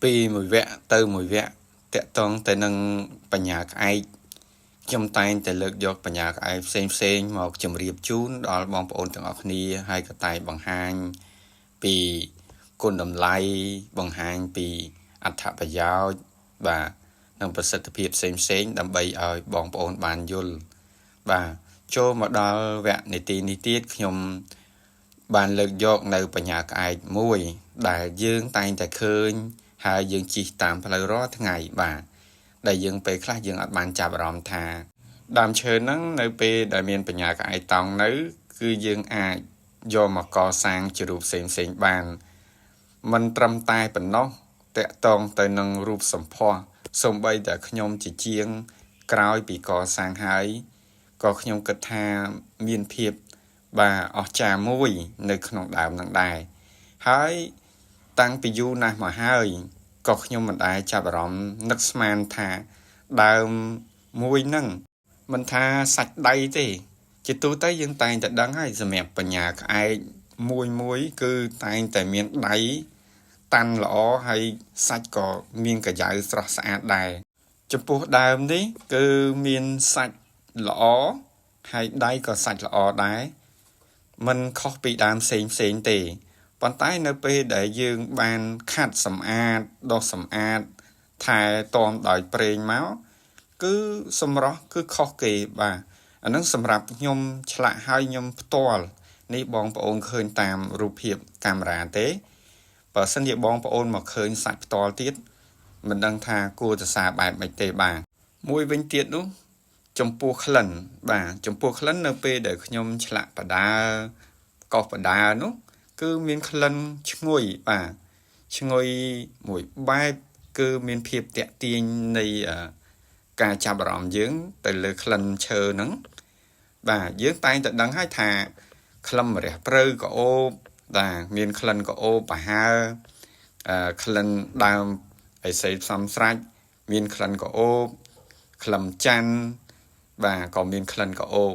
ពីមួយវគ្គទៅមួយវគ្គតាក់ទងទៅនឹងបញ្ញាក្អែកខ្ញុំតែងតែលើកយកបញ្ញាក្អែកផ្សេងមកជម្រាបជូនដល់បងប្អូនទាំងអស់គ្នាហើយក៏តែបង្ហាញពីគុណតម្លៃបង្ហាញពីអត្ថប្រយោជន៍បាទនិងប្រសិទ្ធភាពផ្សេងដើម្បីឲ្យបងប្អូនបានយល់បាទចូលមកដល់វគ្គនីតិនេះទៀតខ្ញុំបានលើកយកនៅបញ្ញាក្អែកមួយដែលយើងតែងតែឃើញហើយយើងជិះតាមផ្លូវរាល់ថ្ងៃបាទដែលយើងពេលខ្លះយើងអត់បានចាប់អារម្មណ៍ថាដើមឈើហ្នឹងនៅពេលដែលមានបញ្ញាក្អែកតោងនៅគឺយើងអាចយកមកកសាងជារូបផ្សេងបានមិនត្រឹមតែប៉ុណ្ណោះតាក់ទងទៅនឹងរូបសម្ផស្សសូម្បីតែខ្ញុំជាជាងក្រោយពីកសាងហើយក៏ខ្ញុំគិតថាមានភាពបាទអស្ចារ្យមួយនៅក្នុងដើមនឹងដែរហើយតាំងពីយូរណាស់មកហើយក៏ខ្ញុំមិនដែលចាប់អារម្មណ៍នឹកស្មានថាដើមមួយហ្នឹងមិនថាសាច់ដៃទេជាទូទៅយើងតែងតែដឹងហើយសម្រាប់បញ្ញាក្អែកមួយគឺតែងតែមានដៃតាន់ល្អហើយសាច់ក៏មានកាយ៉ៅស្រស់ស្អាតដែរចំពោះដើមនេះគឺមានសាច់ល្អហើយដៃក៏សាច់ល្អដែរมันខុសពីដើមផ្សេងទេប៉ុន្តែនៅពេលដែលយើងបានខាត់សម្អាតដុសសម្អាតថែទាំដោយប្រេងមកគឺសម្រស់គឺខុសគេបាទអានឹងសម្រាប់ខ្ញុំឆ្លាក់ឲ្យខ្ញុំផ្ទាល់នេះបងប្អូនឃើញតាមរូបភាពកាមេរ៉ាទេបើសិនជាបងប្អូនមកឃើញសាច់ផ្ទាល់ទៀតមិនដឹងថាគួរទៅសារបែបម៉េចទេបាទមួយវិញទៀតនោះចំពោះក្លិនបាទចំពោះក្លិននៅពេលដែលខ្ញុំឆ្លាក់បដាកោសបដានោះគឺមានក្លិនឈ្ងុយបាទឈ្ងុយមួយបែបគឺមានភាពតាក់ទាញនៃការចាប់អារម្មណ៍យើងទៅលើក្លិនឈើហ្នឹងបាទយើងតែងតែដឹងហើយថាក្លិនម្រះព្រៅក្អូបបាទមានក្លិនក្អូបប្រហើក្លិនដើមអីសេផ្សំស្រាច់មានក្លិនក្អូបក្លិនច័ន្ទបាទក៏មានក្លិនក្អូប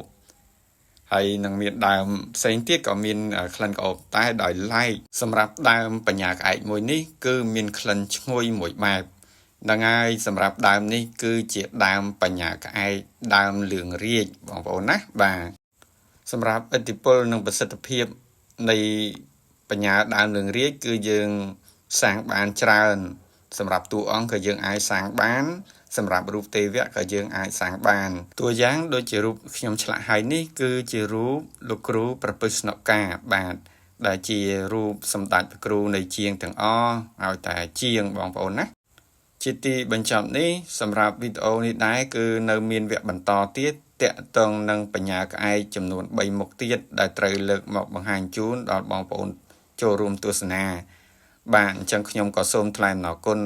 ហើយនឹងមានដើមផ្សេងទៀតក៏មានក្លិនក្អូបតែដោយឡែកសម្រាប់ដើមបញ្ញាក្អែកមួយនេះគឺមានក្លិនឈ្ងុយមួយបែបហ្នឹងហើយសម្រាប់ដើមនេះគឺជាដើមបញ្ញាក្អែកដើមលឿងរាជបងប្អូនណាបាទសម្រាប់ឥទ្ធិពលនិងប្រសិទ្ធភាពនៃបញ្ញាដើមលឿងរាជគឺយើងសាងបានច្រើនសម្រាប់តួអង្គក៏យើងអាចសាងបានសម្រាប់រូបទេវៈក៏យើងអាចសាងបានតួយ៉ាងដូចជារូបខ្ញុំឆ្លាក់ឲ្យនេះគឺជារូបលោកគ្រូប្រពឹស្នការបាទដែលជារូបសម្ដេចព្រះគ្រូនៃជាងទាំងអស់ឲ្យតែជាងបងប្អូនណាជាទីបញ្ចប់នេះសម្រាប់វីដេអូនេះដែរគឺនៅមានវគ្គបន្តទៀតតាក់ទងនឹងបញ្ញាក្អែកចំនួន3មុខទៀតដែលត្រូវលើកមកបង្ហាញជូនដល់បងប្អូនចូលរួមទស្សនាបាទអញ្ចឹងខ្ញុំក៏សូមថ្លែងអំណរគុណ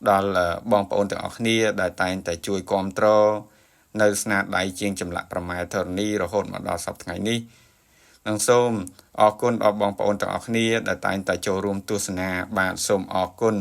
ដល់បងប្អូនទាំងអស់គ្នាដែលតែងតែជួយគាំទ្រនៅស្នាដៃជាងចម្លាក់ប្រម៉ែធរណីរហូតមកដល់សប្តាហ៍ថ្ងៃនេះនិងសូមអរគុណដល់បងប្អូនទាំងអស់គ្នាដែលតែងតែចូលរួមទស្សនាបាទសូមអរគុណ